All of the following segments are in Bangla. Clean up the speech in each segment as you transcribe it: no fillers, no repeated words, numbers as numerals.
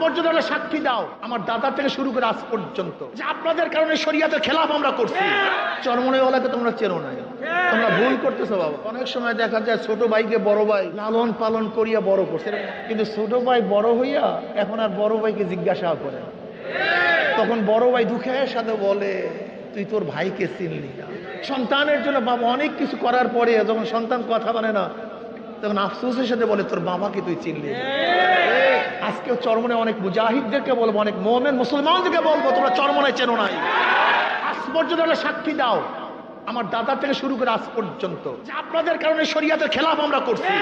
পর্যন্ত সাক্ষী দাও আমার দাদা থেকে শুরু করে আজ পর্যন্ত যে আপনাদের কারণে শরিয়াতের খেলাফ আমরা করছি। চরমনাইওয়ালাকে তোমরা চেনো না, তোমরা ভুল করতেছো বাবা। অনেক সময় দেখা যায় ছোট ভাইকে বড় ভাই লালন পালন করিয়া বড় করছে, কিন্তু ছোট ভাই বড় হইয়া এখন আর বড় ভাইকে জিজ্ঞাসা করে না। তখন বড় ভাই দুঃখের সাথে বলে তুই তোর ভাইকে চিনলি না। সন্তানের জন্য বাবা অনেক কিছু করার পরে যখন সন্তান কথা বলে না তখন আফসোসের সাথে বলে তোর বাবাকে তুই চিনলি না। আজকেও চরমনে অনেক মুজাহিদদেরকে বলবো, অনেক মোমেন মুসলমানদেরকে বলবো তোমরা চরমনায় চেনো নাই। আজ পর্যন্ত সাক্ষী দাও আমার দাদা থেকে শুরু করে আজ পর্যন্ত যে আপনাদের কারণে শরিয়াতের খেলাফ আমরা করছি।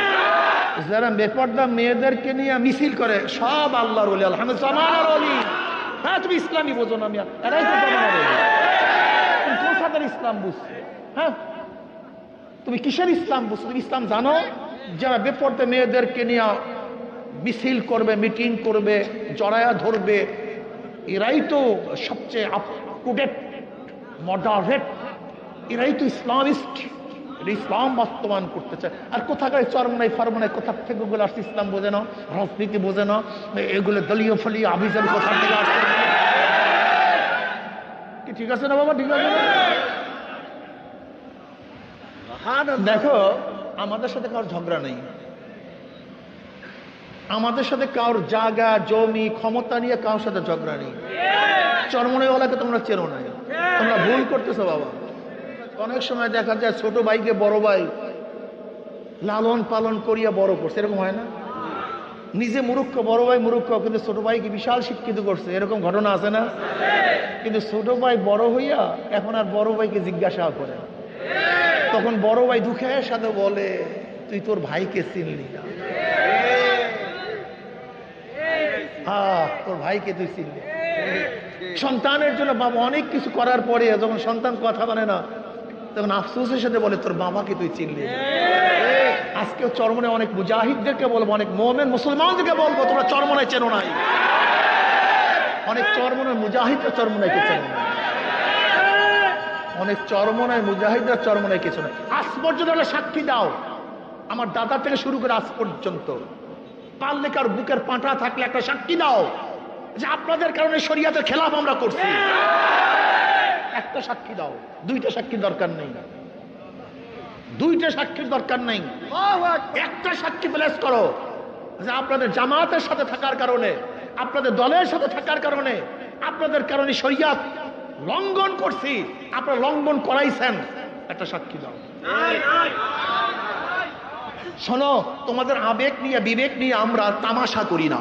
যারা বেপর্দা মেয়েদেরকে নিয়ে মিছিল করে সব আল্লাহর ওলি, আলহামদুলিল্লাহ ওলি। হ্যাঁ তুমি ইসলামই বোঝো না, মিয়া এরাই তো জামানার ওলি। তুমি কোন সাদের ইসলাম বুঝছো? হ্যাঁ তুমি কিসের ইসলাম বুঝছো? তুমি ইসলাম জানো? যারা বেপর্দা মেয়েদেরকে নিয়ে মিছিল করবে, মিটিং করবে, জড়ায়া ধরবে, এরাই তো সবচেয়ে আপ টু ডেট মডারেট, এরাই তো ইসলামিস্ট, ইসলাম বাস্তবায়ন করতে চায়। আর কোথাকার চরমনাই ফারমনাই কোথা থেকে ওগুলো আসছে? ইসলাম বোঝে না, রাজনীতি বোঝে না, এগুলো দলীয় ফলীয় আভিযান কোথা থেকে আসছে? কি ঠিক আছে না বাবা? ঠিক আছে না? দেখো আমাদের সাথে কারোর ঝগড়া নেই, আমাদের সাথে কারোর জায়গা জমি ক্ষমতা নিয়ে কারোর সাথে ঝগড়া নেই। চরমনাইওয়ালাকে তোমরা চেনো না, তোমরা ভুল করতেছো বাবা। অনেক সময় দেখা যায় ছোট ভাইকে বড় ভাই লালন পালন করিয়া বড় করছে, এরকম হয় না? নিজে মূর্খ, বড় ভাই মূর্খ, কিন্তু ছোট ভাইকে বিশাল শিক্ষিত করছে, এরকম ঘটনা আছে না? কিন্তু ছোট ভাই বড় হইয়া এখন আর বড় ভাইকে জিজ্ঞাসা করে, তখন বড় ভাই দুঃখের সাথে বলে তুই তোর ভাইকে চিনলি না। তোর ভাইকে তুই চিনলি। সন্তানের জন্য বাবা অনেক কিছু করার পরে যখন সন্তান কথা বলে না তখন আফসোসের সাথে বলে তোর বাবাকে তুই চিনলি না। আজকেও চরমনে অনেক মুজাহিদদেরকে বলবো, অনেক মোমেন মুসলমানদেরকে বলবো তোমরা চরমনায় চেনো নাই। অনেক চরমনের মুজাহিদরা চরমনাইকে চেনো না, অনেক চরমনায় মুজাহিদরা চরমনায় কিছু না। আজ পর্যন্ত সাক্ষী দাও আমার দাদা থেকে শুরু করে আজ পর্যন্ত, পারলে কার বুকের পাঁটা থাকলে একটা সাক্ষী দাও যে আপনাদের কারণে শরিয়াতের খেলাফ আমরা করছি। একটা সাক্ষী দাও, দুইটা সাক্ষীর দরকার নেই, দুইটা সাক্ষীর দরকার নেই, একটা সাক্ষী প্লেস করো যে আপনাদের জামাতের সাথে থাকার কারণে, আপনাদের দলের সাথে থাকার কারণে, আপনাদের কারণে শরিয়াত লঙ্ঘন করছি, আপনারা লঙ্ঘন করাইছেন, একটা সাক্ষী দাও। শোনো, তোমাদের আবেগ নিয়ে বিবেক নিয়ে আমরা তামাশা করি না,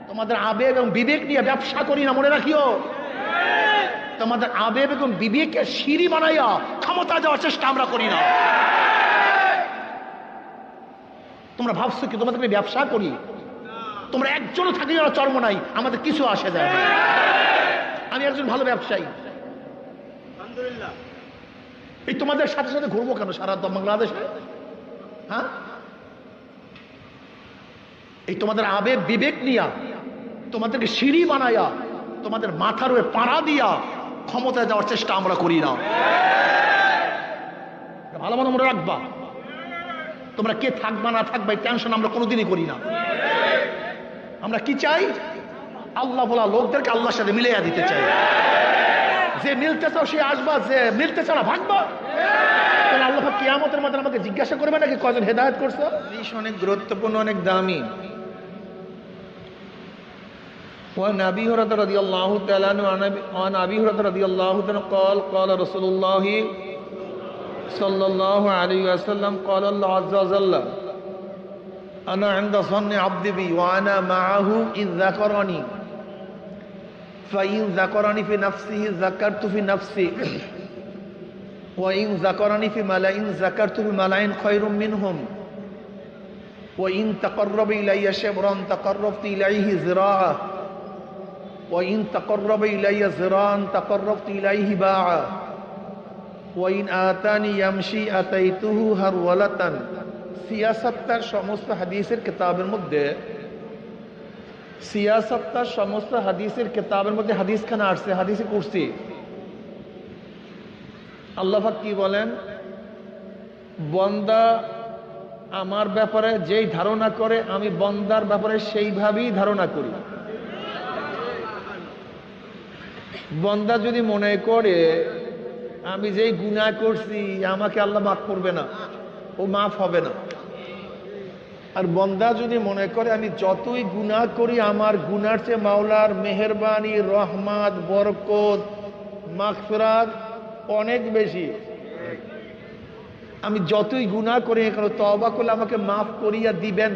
তোমাদের আবেগ এবং বিবেক নিয়ে ব্যবসা করি না, মনে রাখিও। তোমাদের আবেগ এবং বিবেকে সিঁড়ি বানাইয়া ক্ষমতা দেওয়ার চেষ্টা আমরা করি না। তোমরা ভাবছো কি তোমাদের ব্যবসা করি? তোমরা একজনও থাকি না চর্ম নাই, আমাদের কিছু আসে যায় না। আমি একজন ভালো ব্যবসায়ী, এই তোমাদের সাথে সাথে ঘুরবো কেন সারা বাংলাদেশে? হ্যাঁ, এই তোমাদের আবেগ বিবেক নিয়া তোমাদেরকে সিঁড়ি বানাইয়া তোমাদের মাথার উপরে পাড়া দিয়া ক্ষমতায় যাওয়ার চেষ্টা আমরা করি না। ভালো মনে মনে রাখবা, তোমরা কে থাকবা না থাকবা এই টেনশন আমরা কোনোদিনই করি না। আমরা কি চাই? আল্লাহ বলা লোকদেরকে আল্লাহর সাথে মিলাইয়া দিতে চাই। যে মিলতে চাও সে আসবা, যে মিলতে চাও না ভাগবা। আল্লাহ কিয়ামতের মধ্যে আমাকে জিজ্ঞাসা করবে নাকি কয়জন হেদায়েত করছো? অনেক গুরুত্বপূর্ণ, অনেক দামি। وعن أبي هريرة رضي الله تعالى عنه عن أبي هريرة رضي الله تعالى قال قال رسول الله صلى الله عليه وسلم قال الله عز وجل أنا عند ظن عبدي بي وأنا معه إن ذكرني فإن ذكرني في نفسه ذكرت في نفسي وإن ذكرني في ملأ ذكرت في ملأ خير منهم وإن تقرب إلي شبرا تقربت إليه ذراعا وإن تقرب إلي ذراعا تقربت إليه باعا وإن آتاني يمشي أتيته هرولة। সিয়াসাত্তার সমস্ত হাদিসের কিতাবের মধ্যে, সিয়াসাত্তার সমস্ত হাদিসের কিতাবের মধ্যে হাদিসখানা আসছে, হাদিসে কুরসি। আল্লাহ পাক কি বলেন? বান্দা আমার ব্যাপারে যেই ধারণা করে আমি বন্দার ব্যাপারে সেইভাবেই ধারণা করি। বন্দা যদি মনে করে আমি যেই গুনাহ করছি আমাকে আল্লাহ মাফ করবে না, ও মাফ হবে না। আর বন্দা যদি মনে করে আমি যতই গুনাহ করি আমার গুনার চেয়ে মাওলার মেহেরবানি, রহমত, বরকত, মাগফিরাত অনেক বেশি, আমি যতই গুনাহ করি এখানে তওবা করলে আমাকে মাফ করিয়া দিবেন,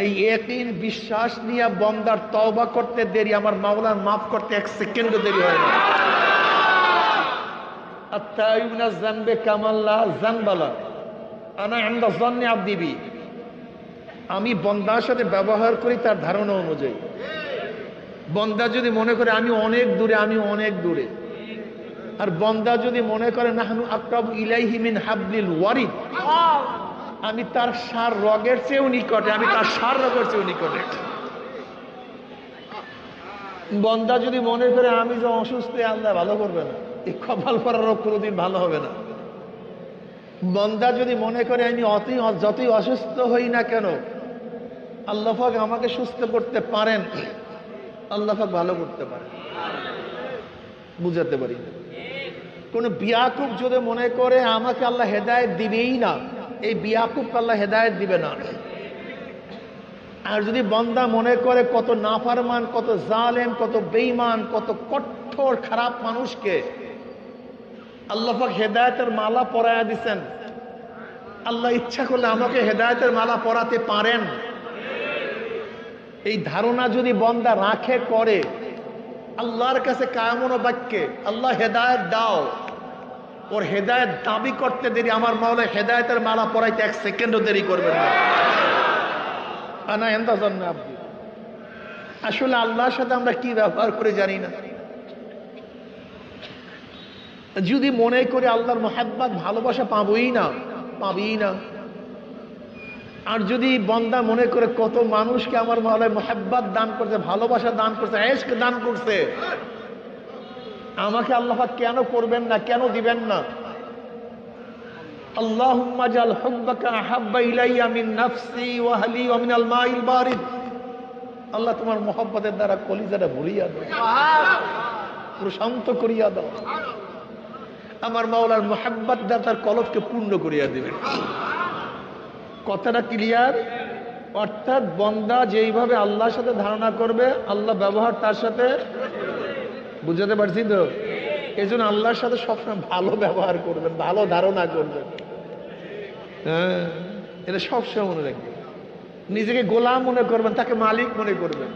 এই ইয়াকিন বিশ্বাস নিয়ে বন্দার তওবা করতে দেরি, আমার মাওলার মাফ করতে এক সেকেন্ডও দেরি হয় না। আত্তাইবুনা যানবে কামাল্লা জানবালা আনা ইনদা যান্নি আবদি বি, আমি বন্দার সাথে ব্যবহার করি তার ধারণা অনুযায়ী। বন্দা যদি মনে করে আমি অনেক দূরে, আমি অনেক দূরে, আর বন্দা যদি মনে করে নাহনু আকরাবু ইলাইহি মিন হাবলিল ওয়ারিদ, আমি তার সার রগের চেয়েও নিকটে, আমি তার সার রগের চেয়েও নিকটে। বন্দা যদি মনে করে আমি যে অসুস্থ আল্লাহ ভালো করবে না, এই কপাল পরা রোগ কোনোদিন ভালো হবে না। বন্দা যদি মনে করে আমি যতই অসুস্থ হই না কেন আল্লাহ পাক আমাকে সুস্থ করতে পারেন, আল্লাহ পাক ভালো করতে পারেন, বুঝাতে পারি না। কোন বিয়াকুব যদি মনে করে আমাকে আল্লাহ হেদায়েত দিবেই না, এই বিয়াকুবকে আল্লাহ হেদায়েত দিবে না। আর যদি বন্দা মনে করে কত নাফরমান, কত জালেম, কত বেঈমান, কত কঠোর খারাপ মানুষকে আল্লাহ পাক হেদায়েতের মালা পরায়া দিচ্ছেন, আল্লাহ ইচ্ছা করলে আমাকে হেদায়েতের মালা পরাতে পারেন, এই ধারণা যদি বন্দা রাখে করে আল্লাহর কাছে কায়মন বাক্যে আল্লাহ হেদায়েত দাও, ওর হেদায়েত দাবি করতে দেরি, আমার মাওলা হেদায়েতের মালা পরাইতে এক সেকেন্ডও দেরি করবেন না। আনা ইনদা যান্নি আবদি, আসলে আল্লাহর সাথে আমরা কি ব্যবহার করে জানি না। যদি মনে করি আল্লাহর মুহাব্বত ভালোবাসা পাবোই না, পাবেই না। আর যদি বন্দা মনে করে কত মানুষকে আমার মাওলা মুহাব্বত দান করছে, ভালোবাসা দান করছে, ইশক দান করছে, আমাকে আল্লাহ পাক কেন করবেন না, কেন দিবেন না? আল্লাহুম্মা জাল হুব্বাকা আহাব্বা ইলাইয়া মিন নাফসি ওয়া আহলি ওয়া মিনাল মাইল বারিদ, আল্লাহ তোমার মুহাব্বতের দ্বারা কলিজাটা ভরিয়া দাও, প্রশান্ত করিয়া দাও, আমার মাওলার মুহাব্বত দ্বারা তার কলবকে পূর্ণ করিয়া দিবেন। কথাটা ক্লিয়ার? অর্থাৎ বন্দা যেইভাবে আল্লাহর সাথে ধারণা করবে আল্লাহ ব্যবহার তার সাথে, বুঝাতে পারছি তো? এই জন্য আল্লাহর সাথে সবসময় ভালো ব্যবহার করবেন, ভালো ধারণা করবেন। হ্যাঁ, এটা সবসময় মনে রাখবেন। নিজেকে গোলাম মনে করবেন, তাকে মালিক মনে করবেন।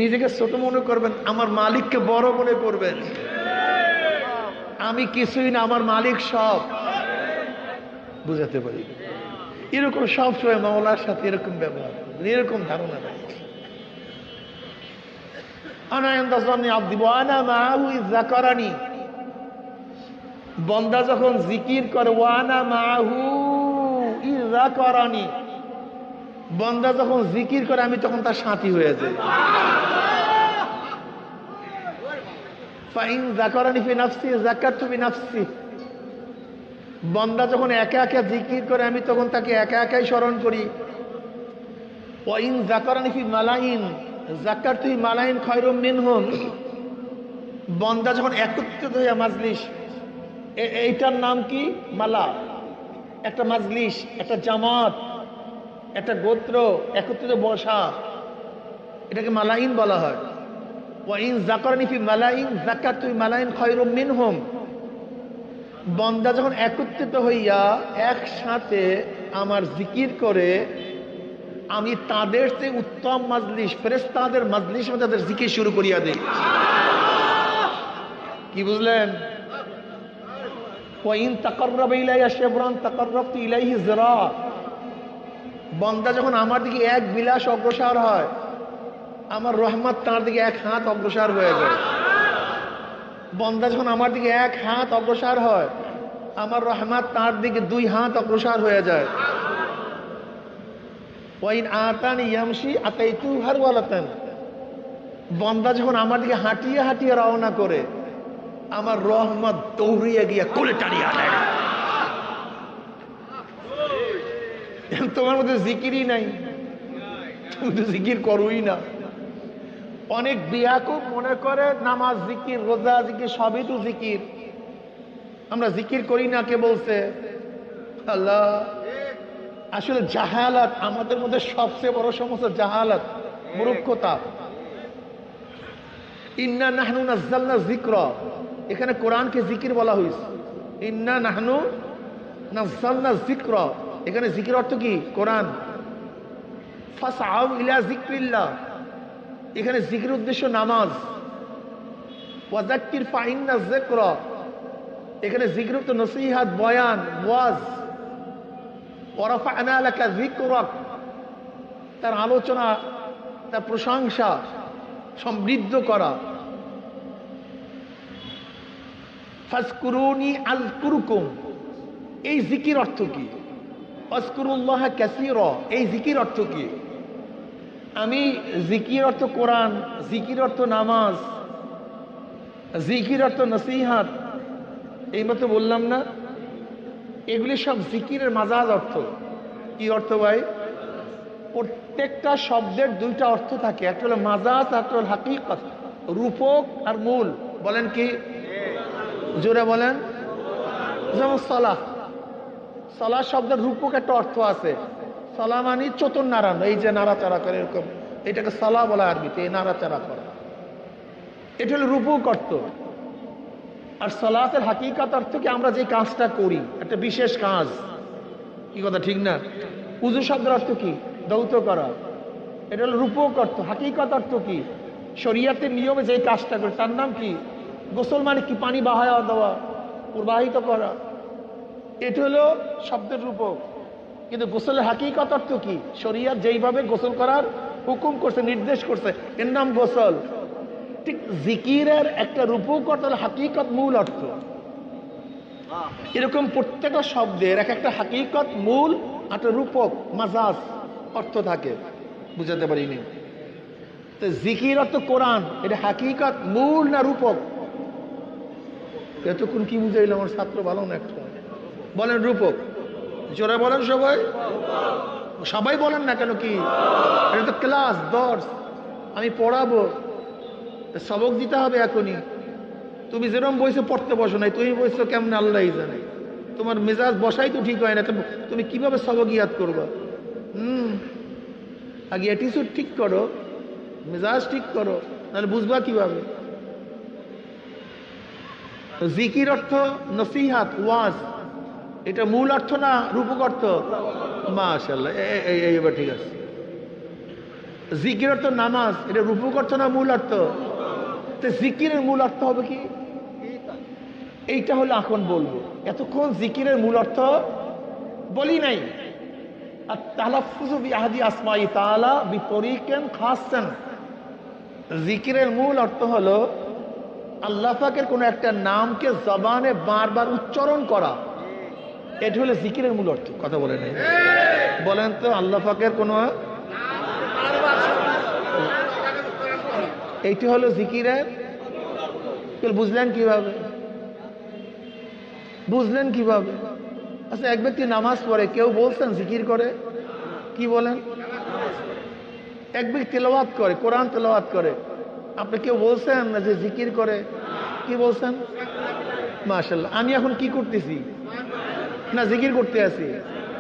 নিজেকে ছোট মনে করবেন, আমার মালিককে বড় মনে করবেন। আমি কিছুই না, আমার মালিক সব। বুঝাতে পারি? এরকম সবসময় মাওলার সাথে এরকম ব্যবহার করবেন, এরকম ধারণা রাখবেন। আনা ইনদা যান্নি আবদি ওয়া আনা মাআহু ইয যাকারানি, বান্দা যখন জিকির করে ওয়া আনা মাআহু ইয যাকারানি, বান্দা যখন জিকির করে আমি তখন তার সাথী হয়ে যাই। ফাইন যাকারানি ফি নাফসি যাকারতু বিনাফসি, বান্দা যখন একা একা জিকির করে আমি তখন তাকে একা একাই স্মরণ করি। ওয়া ইন যাকারানি ফি মালাইন যাকারতু মালাইন খায়রুম মিনহুম, বান্দা যখন একত্রিত হয়ে মাজলিস, এইটার নাম কি? মালা। একটা মাজলিস, একটা জামাত, একটা গোত্র একত্রিত বসা, এটাকে মালাইন বলা হয়। ওয়া ইন যাকারানি ফি মালাইন যাকারতু মালাইন খায়রুম মিনহুম, বান্দা যখন একত্রিত হইয়া একসাথে আমার জিকির করে আমি তাদের চেয়ে উত্তম মাজলিস, ফেরেশতাদের মাজলিস মধ্যে তাদের জিকির শুরু করিয়া দেই। কি বুঝলেন? ওয়া ইন তাকাররাবা ইলাইয়া শিবরান তাকাররাবতু ইলাইহি যিরা, বান্দা যখন আমার দিকে এক বিলাস অগ্রসর হয় আমার রহমত তার দিকে এক হাত অগ্রসর হয়ে যায়। বান্দা যখন আমার দিকে এক হাত অগ্রসর হয় আমার রহমত তার দিকে দুই হাত অগ্রসর হয়ে যায়। ওয়াইন আতানি ইয়ামশি আতাইতু হারওয়ালাতান, বান্দা যখন আমার দিকে হাঁটিয়ে হাঁটিয়ে রওনা করে আমার রহমত দৌড়িয়ে গিয়ে কোলে টানিয়ে আনে। তোমার মধ্যে জিকিরই নাই, তুমি তো জিকির করোই না। অনেক বিয়াকুব মনে করে নামাজ জিকির, রোজা জিকির, সবই তো জিকির, আমরা জিকির করি না। কে বলছে? আল্লাহ। আসলে জাহালাত আমাদের মধ্যে সবচেয়ে বড় সমস্যা, জাহালাত, মূর্খতা। ইন্না নাহনু নাযালনা যিকরা, এখানে কোরআনকে জিকির বলা হয়েছে। ইন্না নাহনু নাযালনা যিকরা, এখানে জিকির অর্থ কি? কোরআন। ফাসআউ ইলা যিকরিল্লাহ, এখানে জিকির উদ্দেশ্য নামাজ। ওয়াযাক্কির ফাইন্না যিকরা, এখানে জিকির অর্থ নসিহত, বয়ান, ওয়াজ। ওয়ারাফা'না লাকা যিকরাক, তার আলোচনা, তার প্রশংসা, সমৃদ্ধ করা। ফাজকুরুনি আযকুরুকুম, এই জিকির অর্থ কি? আযকুরুল্লাহ কাসীরা, এই জিকির অর্থ কি? আমি জিকির অর্থ কোরআন, জিকির অর্থ নামাজ, জিকির অর্থ নসিহত, এইমাত্র বললাম না? এগুলি সব জিকিরের মাজাজ অর্থ। কি অর্থ ভাই? প্রত্যেকটা শব্দের দুইটা অর্থ থাকে, একটা হলো মাজাজ, একটা হলো হাকিকত, রূপক আর মূল। বলেন কি? জোরে বলেন। যেমন সালাহ, সালাহ শব্দের রূপক একটা অর্থ আছে। সালাহ মানে চতুর নাড়ানো, এই যে নাড়াচাড়া করে এরকম, এটাকে সালাহ বলা আরবিতে, এই নাড়াচাড়া করা, এটা হলো রূপক অর্থ। আর সালাতের হাকিকত অর্থ কি? আমরা যে কাজটা করি, একটা বিশেষ কাজ। কি কথা ঠিক না? উযু শব্দের অর্থ কি? দৌত করা, এটা হলো রূপক অর্থ। হাকিকত অর্থ কি? শরীয়তের নিয়মে যে কাজটা করে তার নাম কি? গোসল মানে কি? পানি বাহায়া দেওয়া, প্রবাহিত করা, এটা হলো শব্দের রূপক। কিন্তু গোসলের হাকিকত অর্থ কি? শরীয়ত যেইভাবে গোসল করার হুকুম করছে, নির্দেশ করছে, এর নাম গোসল। ঠিক জিকিরের একটা রূপক অর্থ, হাকিকত মূল অর্থ। এরকম প্রত্যেকটা শব্দের এক একটা হাকিকত, মূল, একটা রূপক, মাজাজ অর্থ থাকে। বুঝাতে পারিনি? তো জিকির অর্থ কোরআন, এটা হাকিকত, মূল না রূপক? এতক্ষণ কি বুঝাইল আমার ছাত্র? ভালো না একটা বলেন রূপক। জোরে বলেন সবাই, সবাই বলেন না কেন? কি এটা তো ক্লাস, দর্স, আমি পড়াবো, সবক দিতে হবে এখনই। তুমি যেরকম বইছো পড়তে বসো নাই, তুমি বইছো কেমন আল্লাহই জানে। তোমার মেজাজ বসাই তো ঠিক হয় না, তুমি কিভাবে সবক ইয়াদ করবা? আগে অ্যাটিটিউড ঠিক করো, মেজাজ ঠিক করো, নাহলে বুঝবা কিভাবে? জিকির অর্থ নসিহাত, ওয়াজ, এটা মূল অর্থ না রূপক অর্থ? মাশাআল্লাহ, এইবার ঠিক আছে। জিকির অর্থ নামাজ, এটা রূপক অর্থ না মূল অর্থ? তো জিকিরের মূল অর্থ হবে কি? এইটা হলো এখন বলবো। এতক্ষণ জিকিরের মূল অর্থ বলি নাই। আর তালাফফুযু বিআহদি আসমাই তাআলা বিতরিকান খাসসান, জিকিরের মূল অর্থ হলো আল্লাহ পাকের কোনো একটা নামকে জবানে বারবার উচ্চারণ করা, এটা হলো জিকিরের মূল অর্থ। কথা বলে নাই? বলেন তো, আল্লাহ পাকের কোনো, এইটা হলো জিকিরের। বুঝলেন কিভাবে? বুঝলেন কিভাবে? আচ্ছা, এক ব্যক্তি নামাজ পড়ে, কেউ বলছেন জিকির করে? কি বলেন? এক ব্যক্তি তেলাওয়াত করে, কোরআন তেলাওয়াত করে, আপনি কেউ বলছেন না যে জিকির করে? কি বলছেন? মাশাআল্লাহ। আমি এখন কি করতেছি? না, জিকির করতে আছি।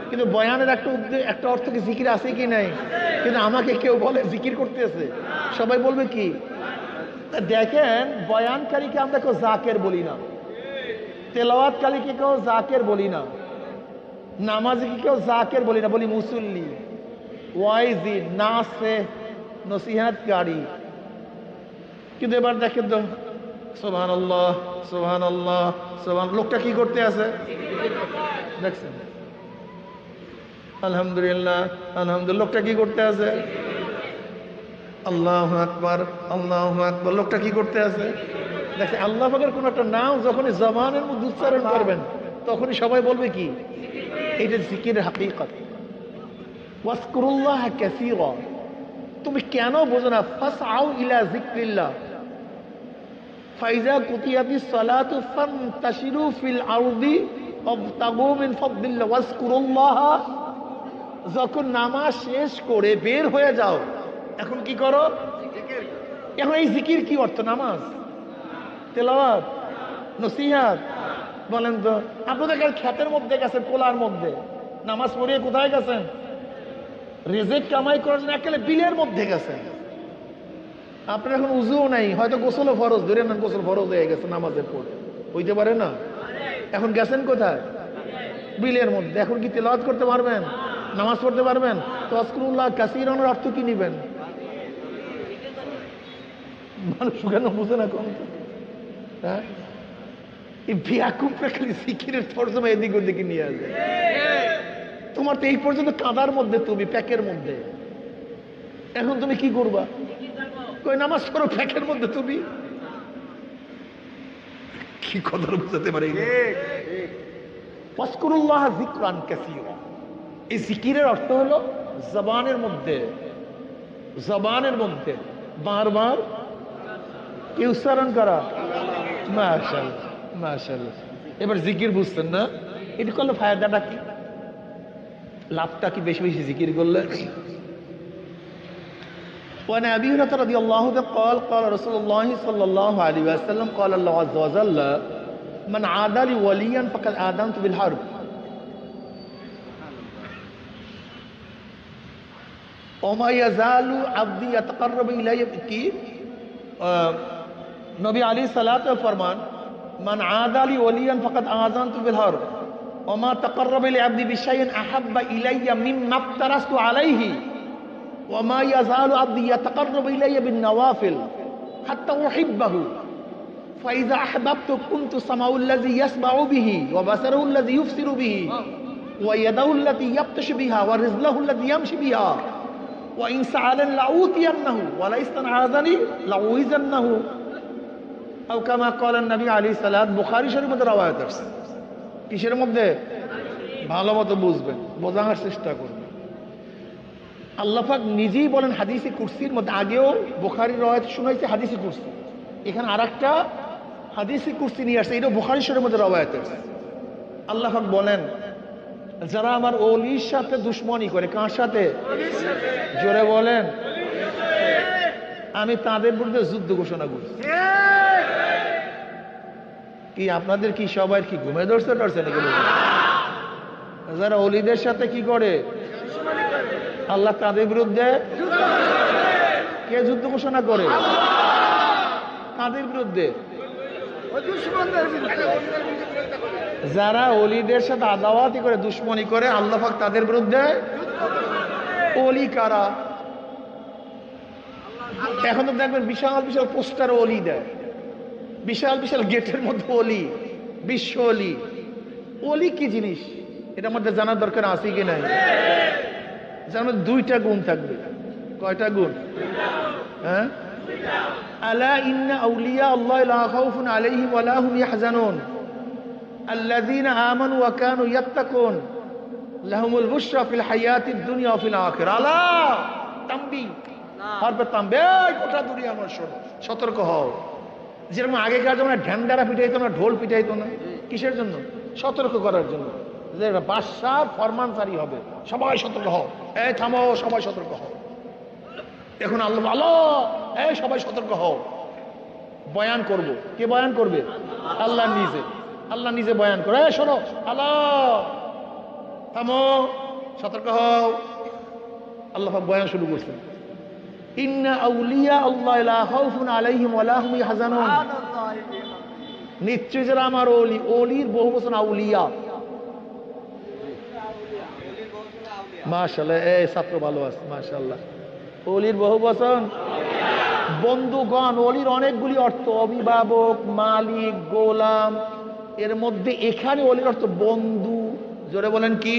কিন্তু বয়ানের একটা অর্থ কি জিকির আছে কি নাই? কিন্তু আমাকে কেউ বলে জিকির করতে আছে, সবাই বলবে কি? দেখেন, বয়ানকারীকে আমরা কেউ জাকের বলি না, তেলাওয়াতকারীকে কেউ জাকের বলি না, নামাজিকে কেউ জাকের বলি না, বলি মুসল্লি, ওয়াইজি, নাসে, নসিহতকারী। কিন্তু এবার দেখেন তো, সুবহানাল্লাহ, সুবহানাল্লাহ, সুবহান, লোকটা কি করতে আছে দেখছেন? আলহামদুলিল্লাহ, আলহামদুলিল্লাহ, লোকটা কি করতে আছে? আল্লাহু আকবার, আল্লাহু আকবার, লোকটা কি করতে আছে? দেখেন, আল্লাহ পাকের কোন একটা নাম যখনই জবানের মধ্যে উচ্চারণ করবেন, তখনই সবাই বলবে কি? এটা জিকিরের হাকিকত। ওয়াজকুরুল্লাহ কাসীরা, তুমি কেন বোঝো না? ফাসআউ ইলা যিকরিল্লাহ ফাইজা কুতিয়াতিস সালাতু ফান্তাশিরু ফিল আরদি ওয়াবতাগু মিন ফাদলিল্লাহ ওয়াজকুরুল্লাহ যখন নামাজ শেষ করে বের হয়ে যাও, এখন কি করো? এখন এই জিকির কি অর্থ? নামাজ, তেলাওয়াত, নসিহাত? বলেন তো, আপনাদের ক্ষেতের মধ্যে গেছেন, কোলার মধ্যে নামাজ পড়িয়ে কোথায় গেছেন? রিজিক কামাই করার জন্য একেবারে বিলের মধ্যে গেছেন। আপনার এখন উজুও নাই, হয়তো গোসলও ফরজ, ধরে নেন গোসল ফরজ হয়ে গেছে নামাজের পরে, হইতে পারে না? এখন গেছেন কোথায়? বিলের মধ্যে। এখন কি তেলাওয়াত করতে পারবেন? নামাজ পড়তে পারবেন? তাযকুরুল্লাহ কাসীরানের অর্থ কি নিবেন? মানুষ কেন বুঝে না কোন? হ্যাঁ, এই বিয়াকুবরা খালি জিকিরের তরজমা এদিক ওদিকে নিয়ে আসে। তোমার তো এই পর্যন্ত কাদার মধ্যে, তুমি প্যাকের মধ্যে, এখন তুমি কি করবা? কই নামাজ পড়ো প্যাকের মধ্যে, তুমি কি কথা বুঝাতে পারি? ওয়াজকুরুল্লাহ যিকরান কাসীরা, এই জিকিরের অর্থ হলো জবানের মধ্যে, জবানের মধ্যে বারবার কি উচ্চারণ করা। মাশাআল্লাহ, মাশাআল্লাহ। এবার জিকির বুঝছেন না? এটা করলে ফায়দাটা কি, লাভটা কি? বেশি বেশি জিকির করলে। وعن أبي هريرة رضي الله عنه قال قال رسول الله صلى الله عليه وسلم قال الله عز وجل من عادى لي وليا فقد آذنت بالحرب وما يزال عبدي يتقرب إلي কি নবী আলাইহিস সালাতু ফরমান মান আদা লি ওয়ালিয়ান ফাকাদ আযানতু বিল হারব ওয়া মা তাকাররাবা লি আবদি বিশাইইন আহাব্বা ইলাইয়া মিম্মা আফতারাস্তু আলাইহি ওয়া মা ইয়াযালু আবদি ইয়াতাকাররাবু ইলাইয়া বিন নওয়াফিল হাত্তা উহিব্বাহু ফাইযা আহবাবতু কুনতু সামাউল্লাযী ইয়াসমাউ বিহি ওয়া বাসারুল্লাযী ইউবসিরু বিহি ওয়া ইয়াদাহুল্লাতী ইয়াবতাশু বিহা ওয়া রিজলাহুল্লাযী ইয়ামশি বিহা ওয়া ইন সাআলান লাউতিয়ান্নাহু ওয়া লা ইস্তানআযানি লাউইযান্নাহু আও কামা ক্বালা নবী আলাইহিস সালাত। বুখারী শরীফের মধ্যে রওয়ায়াত আছে। কিসের মধ্যে? ভালো মতো বুঝবেন, বোঝার চেষ্টা করবেন। আল্লাহ পাক নিজেই বলেন হাদিসে কুরসির মধ্যে, আগেও বুখারীর রওয়ায়াত শুনাইছে হাদিসে কুরসি, এখানে আরেকটা হাদিসে কুরসি নিয়ে আসছে, এটা বুখারী শরীফের মধ্যে রওয়ায়াত আছে। আল্লাহ পাক বলেন যারা আমার ওলির সাথে দুশমনি করে, কার সাথে? জোরে বলেন। আমি তাদের বিরুদ্ধে যুদ্ধ ঘোষণা করছি। কি আপনাদের কি সবাই কি ঘুমে ধরছে টরছে নাকি? যারা ওলিদের সাথে কি করে, আল্লাহ তাদের বিরুদ্ধে কে যুদ্ধ ঘোষণা করে? তাদের বিরুদ্ধে। যারা ওলিদের সাথে আদাওয়াতি করে, দুশমনি করে, আল্লাহ পাক তাদের বিরুদ্ধে। ওলি কারা? এখন তো দেখবেন বিশাল বিশাল পোস্টার ওলি দেয়, বিশাল বিশাল গেটের মধ্যে ওলি, বিশ্ব ওলি। ওলি কি জিনিস এটার মধ্যে জানার দরকার আছে কি নাই? যার মধ্যে দুইটা গুণ থাকবে। কয়টা গুণ? হ্যাঁ, আলা ইন্না আউলিয়া আল্লাহ লা খাউফুন আলাইহিম ওয়া লা হুম ইয়াহজানুন আল্লাযীনা আমানু ওয়া কানু ইয়াত্তাকুন লাহুমুল বুশরা ফিল হায়াতিদ দুনিয়া ওয়া ফিল আখিরাহ। আলা তামবিহ, হরফে তামবিহ, কোথা দূরে আমার শোনো, সতর্ক হও। যেরকম আগেকার জমানায় ঢ্যান্ডারা পিটাইতো না, ঢোল পিটাইতো না, কিসের জন্য? সতর্ক করার জন্য। যে বাদশার ফরমানসারি হবে, সবাই সতর্ক হও, এই থামো, সবাই সতর্ক হও। এখন আল্লাহ ভালো, এই সবাই সতর্ক হও। বয়ান করব, কে বয়ান করবে? আল্লাহ নিজে। আল্লাহ নিজে বয়ান করে, এই শোনো, আল্লাহ থামো, সতর্ক হও। আল্লাহ বয়ান শুরু করছেন, ইন্না আউলিয়া আল্লাহ লা খাউফুন আলাইহিম ওয়া লা হুম ইয়াহজানুন। নিশ্চয় যারা আমার ওলি, ওলির বহু বচন আউলিয়া। মাশাআল্লাহ, এই ছাত্র ভালো আছে, মাশাআল্লাহ। ওলির বহু বচন বন্ধুগণ। ওলির অনেকগুলি অর্থ, অভিভাবক, মালিক, গোলাম। এর মধ্যে এখানে ওলির অর্থ বন্ধু। জোরে বলেন কি?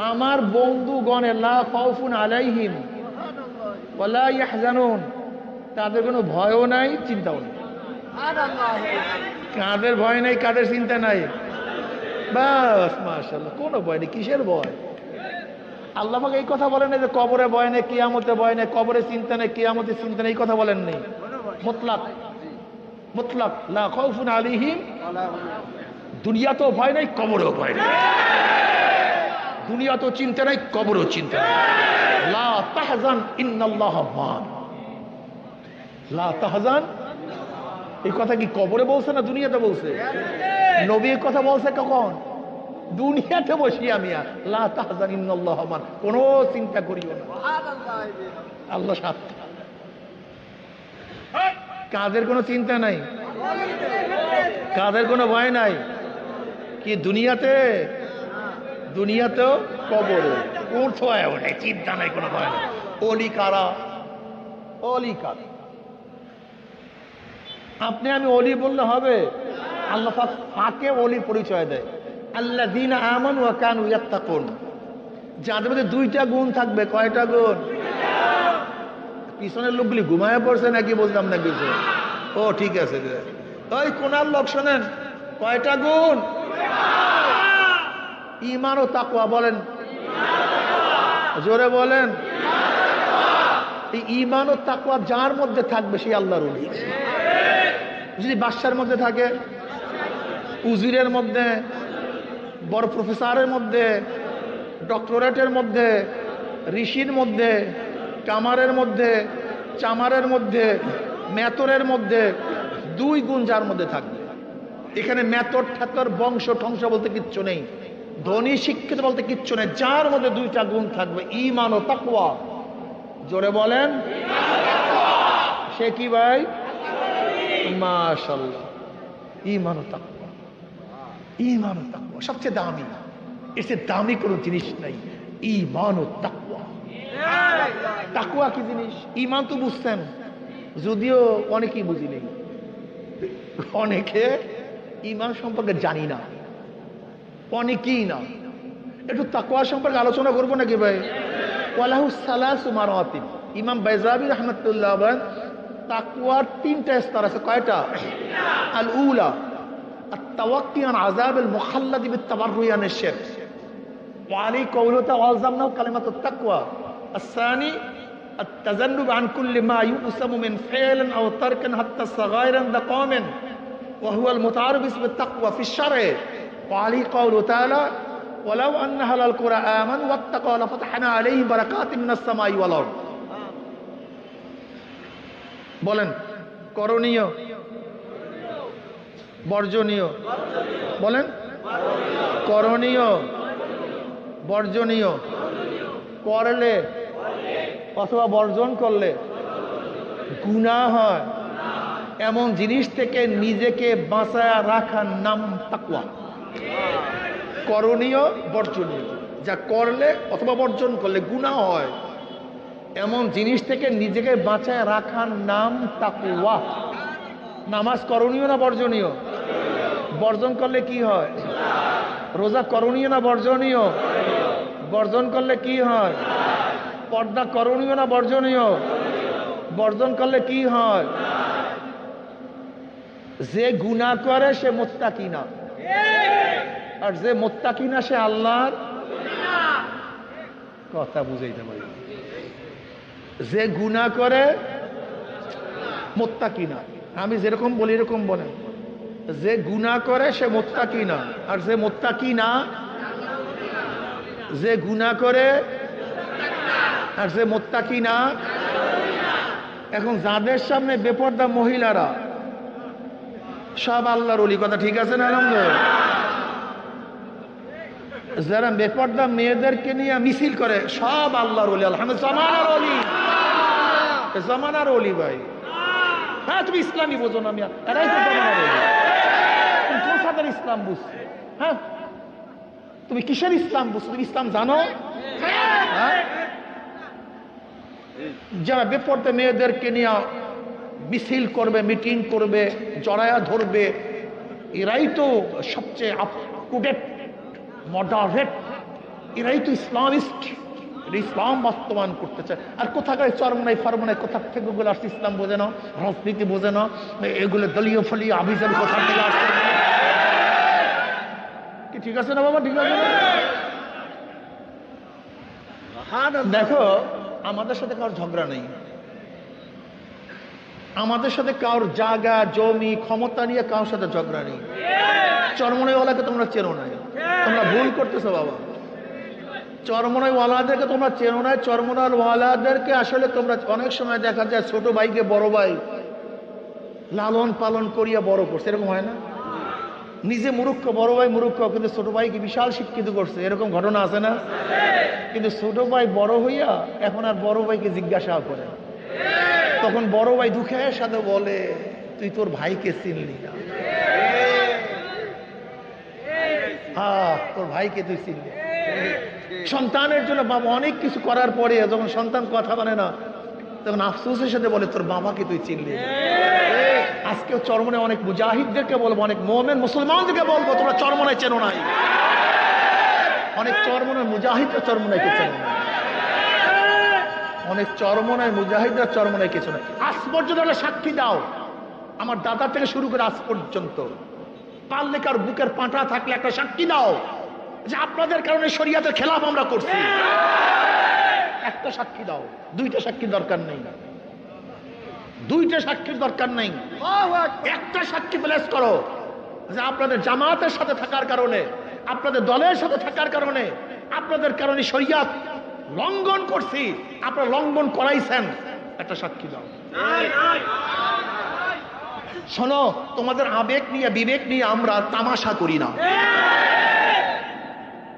আমার বন্ধুগণ লা খাউফুন আলাইহিম ওয়া লা ইয়াহজানুন, তাদের কোনো ভয়ও নাই, চিন্তাও নেই। কাদের ভয় নাই, কাদের চিন্তা নাই, বাস মাশাআল্লাহ, কোনো ভয় নেই। কিসের ভয়? আল্লাহ পাক এই কথা বলেন যে কবরে ভয় নেই, কিয়ামতে ভয় নেই, কবরে চিন্তা নেই, কিয়ামতে চিন্তা নেই, এই কথা বলেন নেই। মুতলাক, মুতলাক লা খাউফুন আলাইহিম, দুনিয়াতেও ভয় নেই, কবরেও ভয় নেই। দুনিয়া তো চিন্তা নাই, কবরও চিন্তা নাই। লা তাহজান ইন্নাল্লাহ মান, লা তাহজান, এই কথা কি কবরে বলছে না দুনিয়াতে বলছে? নবী এই কথা বলছে কখন? দুনিয়াতে বসি আমি। লা তাহজান ইন্নাল্লাহ মান, কোনো চিন্তা করিও না, আল্লাহ সাথে। কাজের কোনো চিন্তা নাই, কাজের কোনো ভয় নাই। কি দুনিয়াতে? দুনিয়াতেও কবরে কোথায় ওঠায় চিন্তা নাই, কোনো ভয় নাই। অলি কারা? অলি কারা? আপনি আমি অলি বললে হবে? আল্লাহ পাক ফাঁকে অলির পরিচয় দেয়। আল্লাযীনা আমানু ওয়া কানু ইয়াত্তাকুন, যাদের মধ্যে দুইটা গুণ থাকবে। কয়টা গুণ? পিছনের লোকগুলি ঘুমায় পড়ছে নাকি বললাম না কিছু? ও ঠিক আছে। ওই কোনার লোক শোনেন, কয়টা গুণ? ঈমান ও তাকওয়া। বলেন জোরে বলেন। এই ঈমান ও তাকওয়া যার মধ্যে থাকবে সেই আল্লাহর ওলি। যদি বাদশার মধ্যে থাকে, উজিরের মধ্যে, বড় প্রফেসরের মধ্যে, ডক্টরেটের মধ্যে, ঋষির মধ্যে, কামারের মধ্যে, চামারের মধ্যে, মেতরের মধ্যে, দুই গুণ যার মধ্যে থাকবে। এখানে মেতর ঠাকুর বংশ ঠংস বলতে কিচ্ছু নেই, ধনী শিক্ষিত বলতে কিচ্ছু নেই। যার মধ্যে দুইটা গুণ থাকবে, ঈমান ও তাকওয়া। জোরে বলেন, সে কি ভাই? মাশাআল্লাহ, ঈমান ও তাকওয়া। ঈমান ও তাকওয়া সবচেয়ে দামি, এসে দামি কোনো জিনিস নাই। ঈমান ও তাকওয়া। তাকওয়া কি জিনিস? ঈমান তো বুঝছেন, যদিও অনেকেই বুঝি নেই। অনেকে ঈমান সম্পর্কে জানি না, অনেকেই না। একটু তাকওয়া সম্পর্কে আলোচনা করবো নাকি ভাই? ওয়ালাহু সালাসু মারাতিব। ইমাম বাইজাবি রাহমাতুল্লাহ বলেন তাকওয়ার তিনটা স্তর আছে। কয়টা? আল উলা আত-তাওয়াক্কি আন আযাবিল মুখাল্লাদি বিত-তাবাররুই আনিশ শিরক ওয়া আলী কওলুহু ওয়ালজামনাহু কালিমাতুত তাকওয়া। আস-সানি التجنب عن كل ما يؤسم من فعل أو ترك حتى الصغائر عند قوم وهو المتعارف بالتقوى في الشرع. وعليه قوله تعالى ولو أن أهل القرى آمنوا واتقوا لفتحنا عليهم بركات من السماء والأرض. বলেন করণীয়, বর্জনীয়? বলেন করণীয়, বর্জনীয়। করলে অথবা বর্জন করলে গুনাহ হয়, এমন জিনিস থেকে নিজেকে বাঁচায়া রাখার নাম তাকওয়া। করণীয়, বর্জনীয়। যা করলে অথবা বর্জন করলে গুনাহ হয়, এমন জিনিস থেকে নিজেকে বাঁচায় রাখার নাম তাকওয়া। নামাজ করণীয় না বর্জনীয়? বর্জন করলে কি হয়? রোজা করণীয় না বর্জনীয়? বর্জন করলে কি হয়? পর্দা করণীয় না বর্জনীয়? বর্জন করলে কি হয়? যে গুনাহ করে সে মুত্তাকি না, আর যে মুত্তাকি না সে আল্লাহর কথা বুঝাইতে পারি। যে গুনাহ করে মুত্তাকি না, আমি যেরকম বলি এরকম বলেন। যে গুনাহ করে সে মুত্তাকি না, আর যে মুত্তাকি না, যে গুনাহ করে আর যে মুত্তাকি না। এখন যাদের সামনে বেপরদা মহিলারা সব আল্লাহর ওলি, কথা ঠিক আছে না? আলহামদুলিল্লাহ। যারা বেপরদা মেয়েদেরকে নিয়ে মিছিল করে সব আল্লাহর ওলি। আলহামদুলিল্লাহ, জামানার ওলি, জামানার ওলি ভাই। হ্যাঁ তুমি ইসলামই বোঝো না মিয়া, এরাই তো জামানার ওলি। তুমি কোন সাদের ইসলাম বুঝছো? হ্যাঁ তুমি কিসের ইসলাম বুঝছো? তুমি ইসলাম জানো? হ্যাঁ, যারা বেপরদা মেয়েদেরকে নিয়ে মিছিল করবে, মিটিং করবে, জড়ায়া ধরবে, এরাই তো সবচেয়ে আপ টু ডেট, মডারেট, এরাই তো ইসলামিস্ট। ইসলাম বাস্তবায়ন করতে চায়। আর কোথাকার চরমনাই ফরমনাই কোথা থেকে গুলো আসছে? ইসলাম বোঝে না, রাজনীতি বোঝে না, এগুলো দলীয় ফলীয় আভিযান কোথা থেকে আসছে? কি ঠিক আছে না বাবা? ঠিক আছে না? দেখো, আমাদের সাথে কারোর ঝগড়া নেই, আমাদের সাথে কারোর জায়গা জমি ক্ষমতা নিয়ে কারোর সাথে ঝগড়া নেই। চরমনাইওয়ালাকে তোমরা চেনো না, তোমরা ভুল করতেছো বাবা। চরমনাই ওয়ালাদেরকে তোমরা চেনো না। চরমনার ওয়ালাদেরকে আসলে তোমরা অনেক সময় দেখা যায় ছোট ভাইকে বড় ভাই লালন পালন করিয়া বড় করছে, এরকম হয় না? নিজে মূর্খ, বড় ভাই মূর্খ, কিন্তু ছোট ভাইকে বিশাল শিক্ষিত করছে, এরকম ঘটনা আছে না? কিন্তু ছোট ভাই বড় হইয়া এখন আর বড় ভাইকে জিজ্ঞাসা করে, তখন বড় ভাই দুঃখের সাথে বলে, তুই তোর ভাইকে চিনলি না। তোর ভাইকে তুই চিনলি। সন্তানের জন্য বাবা অনেক কিছু করার পরে যখন সন্তান কথা বলে না, তখন আফসোসের সাথে বলে, তোর বাবাকে তুই চিনলি না। আজকেও চরমনে অনেক মুজাহিদদেরকে বলবো, অনেক মোমেন মুসলমানদেরকে বলবো, তোমরা চরমনে চেনো নাই। অনেক চরমনের মুজাহিদরা চরমনাইকে চেনো না। অনেক চরমনায় মুজাহিদরা চরমনাইকে চেনো না। আজ পর্যন্ত সাক্ষী দাও, আমার দাদা থেকে শুরু করে আজ পর্যন্ত পাল্লেকার বুকের পাঁটা থাকলে একটা সাক্ষী দাও যে আপনাদের কারণে শরিয়াতের খেলাফ আমরা করছি। একটা সাক্ষী দাও, দুইটা সাক্ষী দরকার নেই, দুইটা সাক্ষীর দরকার নেই, একটা সাক্ষী প্লেস করো যে আপনাদের জামাতের সাথে থাকার কারণে, আপনাদের দলের সাথে থাকার কারণে, আপনাদের কারণে শরিয়াত লঙ্ঘন করছি, আপনারা লঙ্ঘন করাইছেন, একটা সাক্ষী দাও। শোনো, তোমাদের আবেগ নিয়ে বিবেক নিয়ে আমরা তামাশা করি না,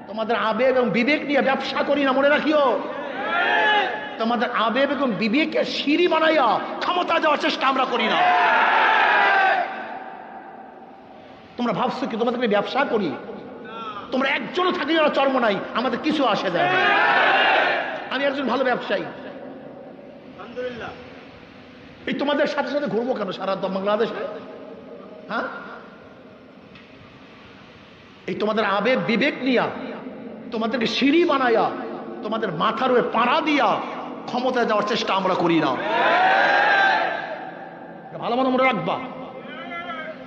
তোমাদের আবেগ এবং বিবেক নিয়ে ব্যবসা করি না, মনে রাখিও। তোমাদের আবেগ এবং বিবেকের সিঁড়ি বানাইয়া ক্ষমতা দেওয়ার চেষ্টা আমরা করি না। তোমরা ভাবছো কি তোমাদের ব্যবসা করি? তোমরা একজনও থাকি না চরমনাই, আমাদের কিছু আসে যায় না। আমি একজন ভালো ব্যবসায়ী, এই তোমাদের সাথে সাথে ঘুরবো কেন সারা বাংলাদেশে? হ্যাঁ, এই তোমাদের আবেগ বিবেক নিয়া, তোমাদেরকে সিঁড়ি বানাইয়া, তোমাদের মাথার উপরে পাড়া দিয়া ক্ষমতায় যাওয়ার চেষ্টা আমরা করি না। ভালো মতো মনে রাখবা,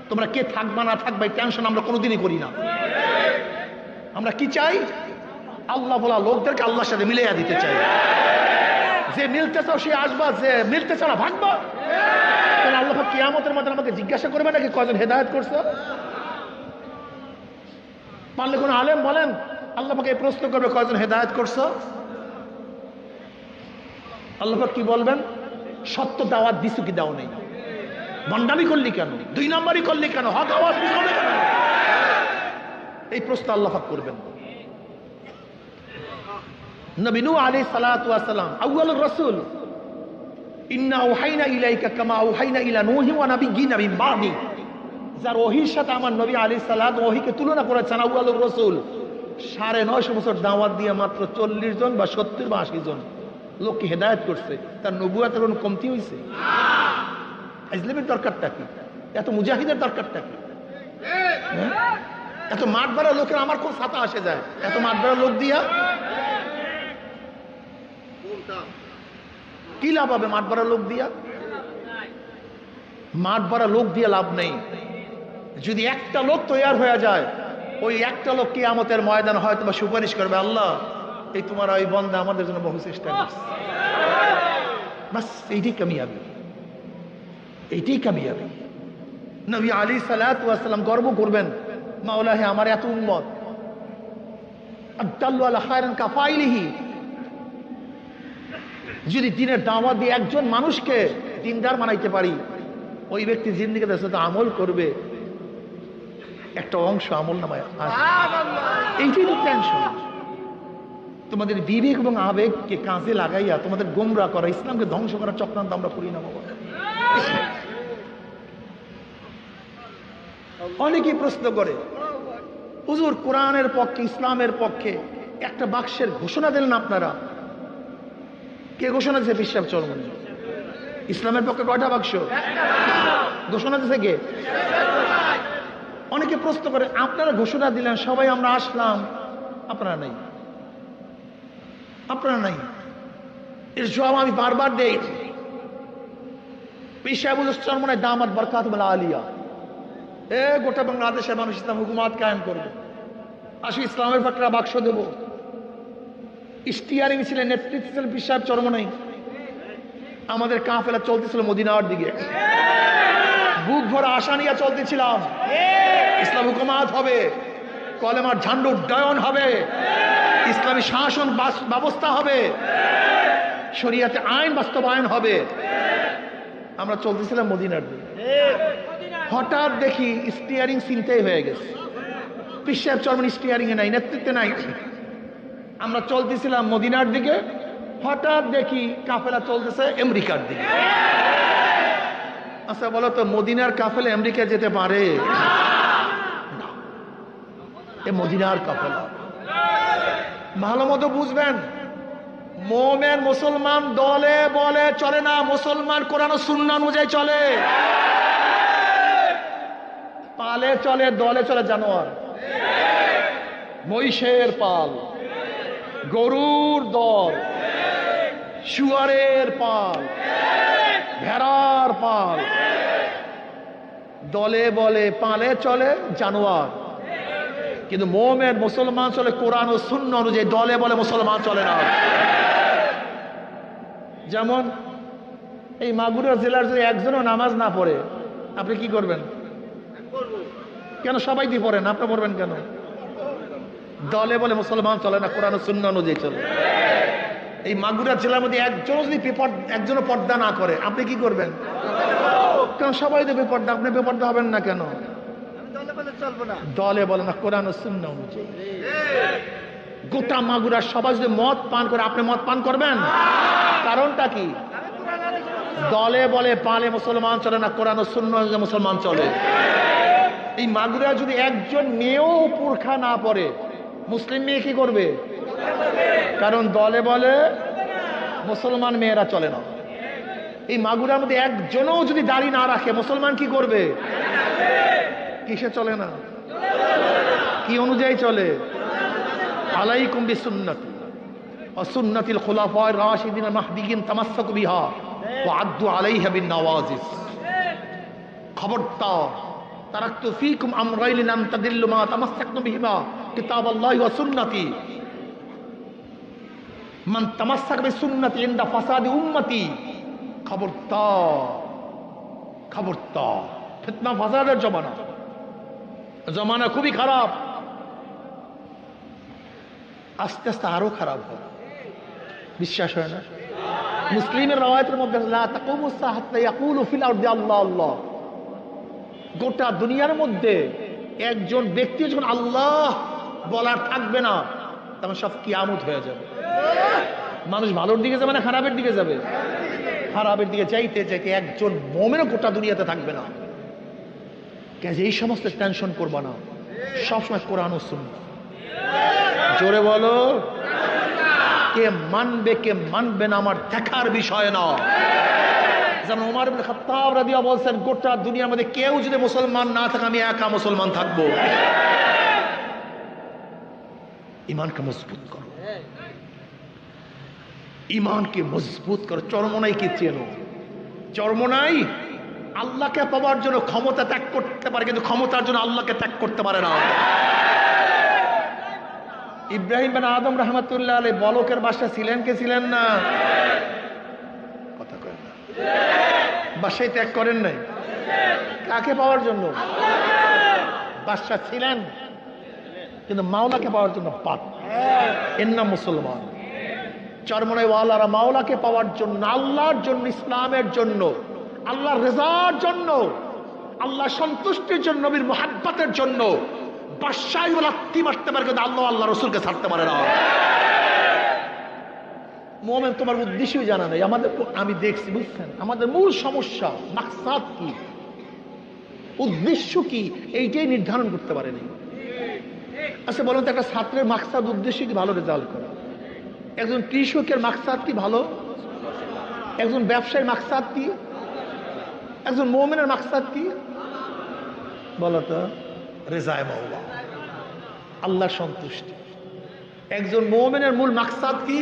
তোমরা কে থাকবা না থাকবা এই টেনশন আমরা কোনোদিনই করি না। আমরা কি চাই? আল্লাহ বলা লোকদেরকে আল্লাহর সাথে মিলাইয়া দিতে চাই। যে মিলতে চাও সে আসবা, যে মিলতে চাও না ভাগবা। তাহলে আল্লাহ কিয়ামতের মধ্যে আমাকে জিজ্ঞাসা করবে নাকি কয়জন হেদায়েত করছো? পারলে কোন আলেম বলেন, আল্লাহ পাক এই প্রশ্ন করবে কয়জন হেদায়েত করছো? আল্লাহ পাক কি বলবেন? সত্য দাওয়াত দিছু কি দাও নেই? ভণ্ডামি করলি কেন? দুই নম্বরই করলি কেন? হক আওয়াজ দিছলি কেন? এই প্রশ্ন আল্লাহ পাক করবেন। নবী নূহ আলাইহিস সালাতু ওয়াস সালাম আউয়ালুর রাসূল, ইন্না আওহাইনা ইলাইকা কামা আওহাইনা ইলা নূহি ওয়া নাবিয়্যিনা মিন বাদি। যার ওহীর সাথে আমার নবী আলাইহিস সালাত ওহীকে তুলনা করেছেন আউয়ালুর রাসূল, 950 বছর দাওয়াত দিয়ে মাত্র 40 জন বা 70 বা 80 জন লোককে হেদায়েত করছে। তার নবুয়তের কোনো কমতি হয়েছে? ইসলামের দরকারটা কি? এত মুজাহিদের দরকারটা কি? এত মাঠ ভরা লোকের আমার কোন ছাতা আসে যায়? এত মাঠ ভরা লোক দিয়া কি লাভ হবে? মাঠ ভরা লোক দিয়া, মাঠ ভরা লোক দিয়ে লাভ নেই। যদি একটা লোক তৈরি হয়ে যায়, ওই একটা লোক কিয়ামতের ময়দানে হয়তো বা সুপারিশ করবে, আল্লাহ এই তোমার ওই বন্দা আমাদের জন্য বহু চেষ্টা করছে, বাস এইটাই কামিয়াবি, এইটাই কামিয়াবি। নবী আলাইহিস সালাতু ওয়াস সালাম গর্ব করবেন, মাওলা হে আমার এত উম্মত, আদাল্লু আলা খায়রান কাফাইলিহি। যদি দিনের দাওয়াত দিয়ে একজন মানুষকে দিনদার বানাইতে পারি, ওই ব্যক্তি জিন্দেগিতে সাথে আমল করবে, একটা অংশ আমল নামায় আসবে। এইটাই তো টেনশন। তোমাদের বিবেক এবং আবেগকে কাজে লাগাইয়া তোমাদের গোমরা করা, ইসলামকে ধ্বংস করার চক্রান্ত আমরা করি না বাবা। অনেকেই প্রশ্ন করে, হুজুর কোরআনের পক্ষে ইসলামের পক্ষে একটা বাক্সের ঘোষণা দিলেন আপনারা, কে ঘোষণা দিয়েছে? বিশ্বাস চরমনে। ইসলামের পক্ষে কয়টা বাক্স ঘোষণা দিয়েছে? কে? অনেকে প্রশ্ন করে, আপনারা ঘোষণা দিলেন, সবাই আমরা আসলাম, আপনারা নাই, আপনারা নাই। এর জবাব আমি বারবার দেই। পীর সাহেব চরমনে দামাত বরকাতুল আলিয়া, গোটা বাংলাদেশের মানুষ ইসলাম হুকুমাত কায়েম করবে, আসি ইসলামের পক্ষে বাক্স দেব। ইশতিয়ারি মিছিলে নেতৃত্ব ছিলেন পীর সাহেব চরমনে। আমাদের কাফেলা চলতেছিল মদিনার দিকে, বুক ভরা আশা নিয়ে চলতেছিলাম, ইসলাম হুকুমাত হবে, কলেমার ঝান্ডা উড্ডয়ন হবে, ইসলামী শাসন ব্যবস্থা হবে, শরিয়াতে আইন বাস্তবায়ন হবে। আমরা চলতেছিলাম মদিনার দিকে, হঠাৎ দেখি স্টিয়ারিং চিন্তাই হয়ে গেছে, পীর সাহেব চরমনি স্টিয়ারিং এ নাই, নেতৃত্বে নাই। আমরা চলতেছিলাম মদিনার দিকে, হঠাৎ দেখি কাফেলা চলতেছে আমেরিকার দিকে। আচ্ছা বলো তো, মদিনার কাফেলা আমেরিকা যেতে পারে? এ মদিনার কাফেলা। ভালো মতো বুঝবেন, মোমেন মুসলমান দলে বলে চলে না, মুসলমান কোরআন ও সুন্নাহ অনুযায়ী চলে, পালে চলে, দলে চলে। জানোয়ার, মহিষের পাল, গরুর দল, শুয়ারের পাল, ভেড়ার পাল, দলে বলে পালে চলে জানোয়ার। কিন্তু মোমেন মুসলমান চলে কোরআন ও সুন্নাহ অনুযায়ী, দলে বলে মুসলমান চলে না। যেমন এই মাগুরা জেলার যদি একজনও নামাজ না পড়ে, আপনি কি করবেন? কেন সবাই দিয়ে পড়েন, আপনি পড়বেন কেন? দলে বলে মুসলমান চলে না, কোরআন ও সুন্নাহ অনুযায়ী চলে। এই মাগুরা জেলার মধ্যে একজনও যদি একজনও পর্দা না করে, আপনি কি করবেন? কারণ সবাই তো বেপর্দা, আপনি বেপর্দা হবেন না কেন? দলে বলে না, কোরআন ও সুন্নাহ অনুযায়ী। গোটা মাগুরা সবাই যদি মদ পান করে, আপনি মদ পান করবেন? কারণটা কি? দলে বলে পালে মুসলমান চলে না, কোরআন ও সুন্নাহ অনুযায়ী মুসলমান চলে। এই মাগুরা যদি একজন মেয়েও পুরখা না পরে, মুসলিম মেয়ে কি করবে? কারণ দলে বলে মুসলমান মেয়েরা চলে না। এই মাগুরার মধ্যে একজনও যদি দাড়ি না রাখে, মুসলমান কি করবে? কিসে চলে না? কি অনুযায়ী চলে? আলাইকুম বিসুন্নতি ওয়া সুন্নাতিল খুলাফায়ে রাশিদিন মাহদিয়িন তামাসসাকু বিহা ওয়া আদ্দু আলাইহা বিন নওয়াজিস। খবরদার, তারাকতু ফীকুম আমরাইন লান তাদিল্লু মা তামাসসাকতুম বিহিমা কিতাবাল্লাহি ওয়া সুন্নতি। মান তামাসসাক বিসুন্নতি ইনদা ফাসাদি উম্মতি। খবরদার, খবরদার, ফিতনা ফাসাদের জমানা, জমানা খুবই খারাপ, আস্তে আস্তে আরো খারাপ হবে। বিশ্বাস হয় না? মুসলিমের রওয়ায়াতের মধ্যে লা তাকুমুস সাআহ হাত্তা ইয়াকুলু ফিল আরদি আল্লাহ আল্লাহ। গোটা দুনিয়ার মধ্যে একজন ব্যক্তি যখন আল্লাহ বলার থাকবে না, তখন সব কিয়ামত হয়ে যাবে। মানুষ ভালোর দিকে যাবে না খারাপের দিকে যাবে? খারাপের দিকে যাইতে যাইতে একজন মুমিনও গোটা দুনিয়াতে থাকবে না। কাজে এই সমস্ত টেনশন করবা না, সবসময় কোরআন ও সুন্নাহ। জোরে বলো, কে মানবে কে মানবে না আমার দেখার বিষয় না। যেমন ওমর ইবনে খাত্তাব রাদিয়াল্লাহু আনহু বলছেন, গোটা দুনিয়ার মধ্যে কেউ যদি মুসলমান না থাকে, আমি একা মুসলমান থাকবো। ইমানকে মজবুত করো, ইমানকে মজবুত করো। চরমনাইকে চেনো। চরমনাই আল্লাহকে পাওয়ার জন্য ক্ষমতা ত্যাগ করতে পারে, কিন্তু ক্ষমতার জন্য আল্লাহকে ত্যাগ করতে পারে না। ইব্রাহিম বিন আদম রাহমাতুল্লাহ আলাইহি বলকের বাদশা ছিলেন কে ছিলেন না? কথা কয় না। বাদশাই ত্যাগ করেন নাই, কাকে পাওয়ার জন্য? বাদশা ছিলেন, কিন্তু মাওলাকে পাওয়ার জন্য পাক। এর নাম মুসলমান। চরমনাই ওয়ালারা মাওলাকে পাওয়ার জন্য, আল্লাহর জন্য, ইসলামের জন্য, আল্লাহর রেজার জন্য, আল্লাহ সন্তুষ্টির জন্য, নবীর মুহাব্বতের জন্য বাদশাহী বলে লাত্তি মারতে পারে, কিন্তু আল্লাহ আল্লাহ রসুলকে ছাড়তে পারে না। মুমিন তোমার উদ্দেশ্যই জানা নেই। আমাদের, আমি দেখছি, বুঝছেন, আমাদের মূল সমস্যা মাকসাদ কি, উদ্দেশ্য কি, এইটাই নির্ধারণ করতে পারেনি। আচ্ছা বলুন তো, একটা ছাত্রের মাকসাদ উদ্দেশ্য কি? ভালো রেজাল্ট করা। একজন কৃষকের মাকসাদ কি? ভালো। একজন ব্যবসায়ীর মাকসাদ কি? একজন মুমিনের মাকসাদ কি? বলো তো। রেজায়ে মাওলা, আল্লাহর সন্তুষ্টি। একজন মুমিনের মূল মাকসাদ কি?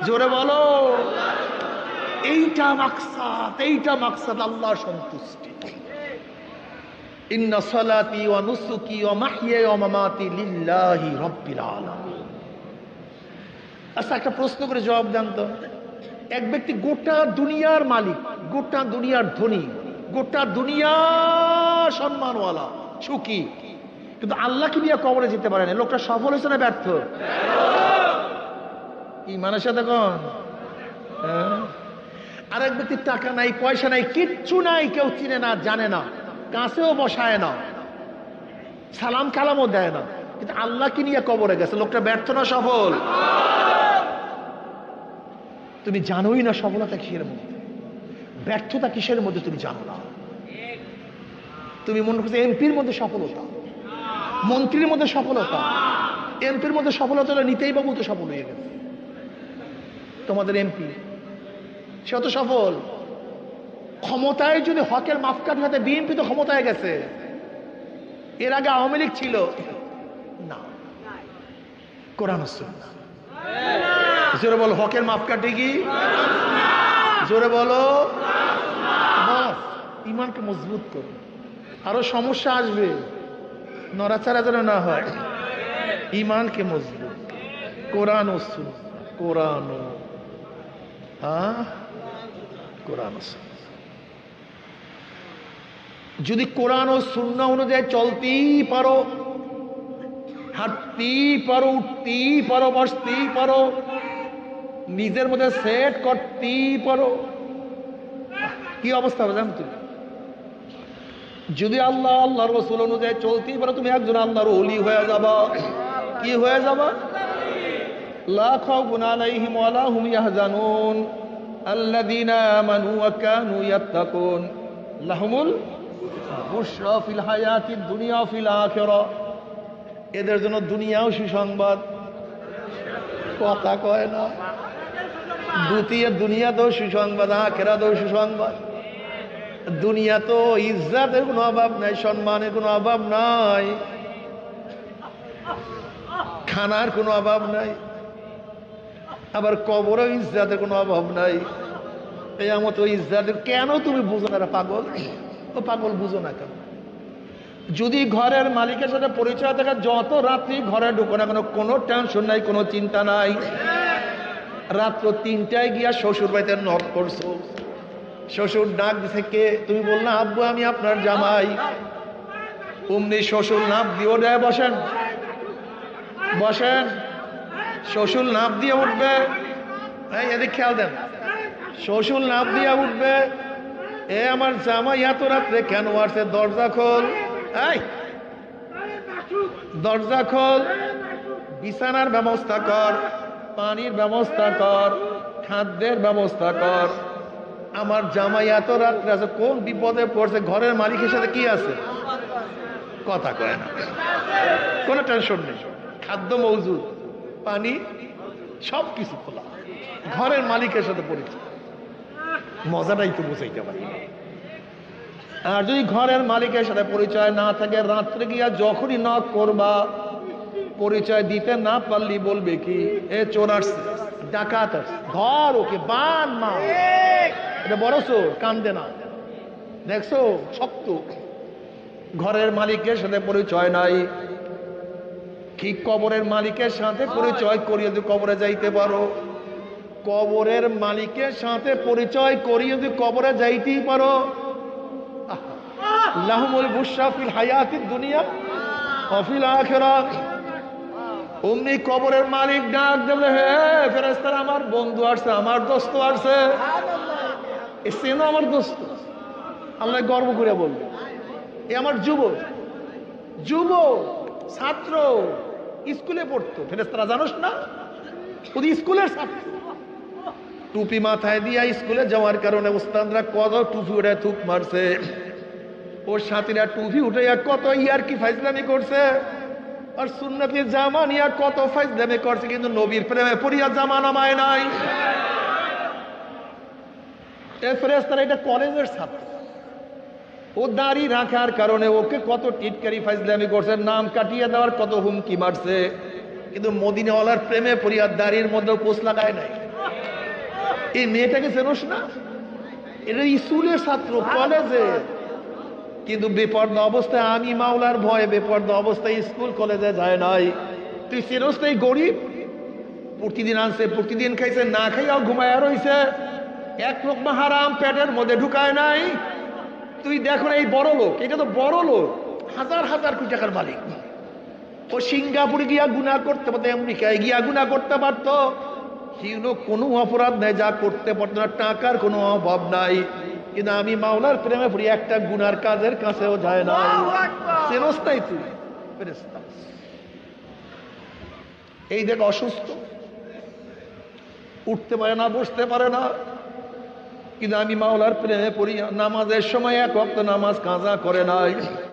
জোরে বলো। এইটা মাকসাদ, এইটা মাকসাদ, আল্লাহর সন্তুষ্টি। ইন্না সালাতি ওয়া নুসুকি ওয়া মাহইয়ায়া ওয়া মামাতি লিল্লাহি রাব্বিল আলামিন। আচ্ছা একটা প্রশ্ন করে জবাব দেন তো। এক ব্যক্তি গোটা দুনিয়ার মালিক, গোটা দুনিয়ার ধনী, গোটা দুনিয়ার সম্মানওয়ালা, সুখী, কিন্তু আল্লাহকে নিয়ে কবরে যেতে পারে না। লোকটা সফল হয়েছে না ব্যর্থ? ইমানের সাথে কোন আরেক ব্যক্তির টাকা নাই, পয়সা নাই, কিচ্ছু নাই, কেউ চিনে না, জানে না, কাছেও বসায় না, সালাম কালামও দেয় না, কিন্তু আল্লাহকে নিয়ে কবরে গেছে। লোকটা ব্যর্থ না সফল? তুমি জানোই না সফলতা কিসের মধ্যে, ব্যর্থতা কিসের মধ্যে তুমি জানো না। তুমি মনে করছো এমপির মধ্যে সফলতা, মন্ত্রীর মধ্যে সফলতা। এমপির মধ্যে সফলতা নিতেই বাবু তো সফল হয়ে গেছে। তোমাদের এমপি সে তো সফল। ক্ষমতায় যদি হকের মাপকাঠি হতে বিএনপি তো ক্ষমতায় গেছে। এর আগে আওয়ামী লীগ ছিল না। কোরআন সুন্নাহ। জোরে বলো হকের মাপকাঠি কি? জোরে বলো। ইমানকে মজবুত করো। আরো সমস্যা আসবে, নড়াচড়া যেন না হয়। ইমানকে মজবুত, কোরআন ও সুন্নাহ, কোরআন ও কোরআন ও সুন্নাহ। যদি কোরআন ও সুন্নাহ অনুযায়ী চলতেই পারো, হাঁটতেই পারো, উঠতেই পারো, বসতেই পারো, নিজের মধ্যে সেট করতেই পারো, কি অবস্থা হবে জানো তুমি? যদি আল্লাহ আল্লাহর রাসূল অনুযায়ী চলতেই পারো, তুমি একজন আল্লাহর ওলি হয়ে যাবা। কি হয়ে যাবা? লা খাউফুন আলাইহিম ওয়া লা হুম ইয়াহজানুন আল্লাযীনা আমানু ওয়া কানু ইয়াত্তাকুন লাহুমুল বুশরা ফিল হায়াতিদ দুনিয়া ওয়া ফিল আখিরাহ। এদের জন্য দুনিয়াও সুসংবাদ, কথা কয় না, দ্বিতীয় দুনিয়াতেও সুসংবাদ, আখিরাতেও সুসংবাদ। দুনিয়া তো ইজ্জতের কোনো অভাব নাই, সম্মানের কোনো অভাব নাই, খানার কোনো অভাব নাই, আবার কবরও ইজ্জতের কোনো অভাব নাই। এই আমার তো ইজ্জতের কেন তুমি বুঝো না? পাগল ও পাগল, বুঝো না কেন? যদি ঘরের মালিকের সাথে পরিচয় থাকে, যত রাত্রি ঘরে ঢুকো না কেন, কোনো টেনশন নাই, কোনো চিন্তা নাই। রাত্র 3টায় গিয়া শ্বশুর বাড়িতে নক করছো, শ্বশুর ডাক দিছে কে? তুমি বললা আব্বু আমি আপনার জামাই। অমনি শ্বশুর নাপ দিয়ে ওঠে, বসেন বসেন। শ্বশুর নাপ দিয়ে উঠবে, এদিক খেয়াল দেন, শ্বশুর নাপ দিয়ে উঠবে, এ আমার জামাই এত রাত্রে কেন আসছে? দরজা খোল, এই দরজা খোল, বিছানার ব্যবস্থা কর, পানির ব্যবস্থা কর, খাদ্যের ব্যবস্থা কর। আমার জামাই এত রাত্রে আছে, কোন বিপদে পড়ছে? ঘরের মালিকের সাথে কি আছে? কথা কয় না, কোনো টেনশন নেই, খাদ্য মজুদ, পানি সব কিছু খোলা, ঘরের মালিকের সাথে পরিচয়। মজাটাই তো বুঝাইতে পারি। আর যদি ঘরের মালিকের সাথে পরিচয় না থাকে, রাত্রে গিয়া যখনই নক করবা, পরিচয় দিতে না পারলি বলবে কি? এ চোর আসছে, ডাকাত আসছে, ঘর ওকে বান মা, এটা বড় চোর, কান্দে না, দেখছো শক্ত। ঘরের মালিকের সাথে পরিচয় নাই, ঠিক কবরের মালিকের সাথে পরিচয় করিয়ে যদি কবরে যাইতে পারো, কবরের মালিকের সাথে পরিচয় করিয়ে যদি কবরে যাইতেই পারো, লাহুমুল বুশরা ফিল হায়াতিদ দুনিয়া ওয়া ফিল আখিরাহ। অমনি কবরের মালিক ডাক দেবে, হে ফেরেশতারা, আমার বন্ধু আসছে, আমার দোস্ত আসছে, এসেন আমার দোস্ত। আল্লাহ গর্ব করে বলবে, এ আমার যুবক, যুবক ছাত্র, স্কুলে পড়তো। ফেরেশতারা জানোস না, শুধু স্কুলের ছাত্র, টুপি মাথায় দিয়া স্কুলে যাওয়ার কারণে উস্তাদরা কত টুপি উঠে থুক মারছে, ওর সাথীরা টুপি উঠে কত ইয়ার কি ফাইজলামি করছে, আর সুন্নতের জামা নিয়ে কত ফাইজলামি করছে, কিন্তু নবীর প্রেমে পড়িয়া জামা নামায় নাই। এ ফেরেশতারা এটা কলেজের ছাত্র, ও দাড়ি রাখার কারণে ওকে কত টিটকারি ফাইজলামি করছে, নাম কাটিয়ে দেওয়ার কত হুমকি মারছে, কিন্তু মদিনাওয়ালার প্রেমে পড়িয়া দাড়ির মধ্যে পোষ লাগায় নাই। এই মেয়েটাকে চেনোস না? এটা স্কুলের ছাত্র, কলেজে, কিন্তু বেপর্দা অবস্থায়, আমি মাওলার ভয়ে বেপর্দা অবস্থায় স্কুল কলেজে যায় নাই। তুই চেনোস না? এই গরিব প্রতিদিন আনছে, প্রতিদিন খাইছে, না খাইয়াও ঘুমায় রইছে, এক লোকমা হারাম পেটের মধ্যে ঢুকায় নাই। তুই দেখো না, এই বড় লোক, এটা তো বড় লোক, হাজার হাজার কোটি টাকার মালিক, ও সিঙ্গাপুরে গিয়া গুনাহ করতে পারতো, আমেরিকায় গিয়া গুনাহ করতে পারতো, কোনো অপরাধ নাই, যা করতে পারতো না, টাকার কোনো অভাব নাই। কিন্তু আমি মাওলার প্রেমে পড়ি, একটা গুনার কাজের কাছেও যায় না। চেনস্তাই তুই ফেরেশতা। এই দেখ অসুস্থ, উঠতে পারে না, বসতে পারে না, কিন্তু আমি মাওলার প্রেমে পড়ি, নামাজের সময় এক ওয়াক্ত নামাজ কাজা করে নাই।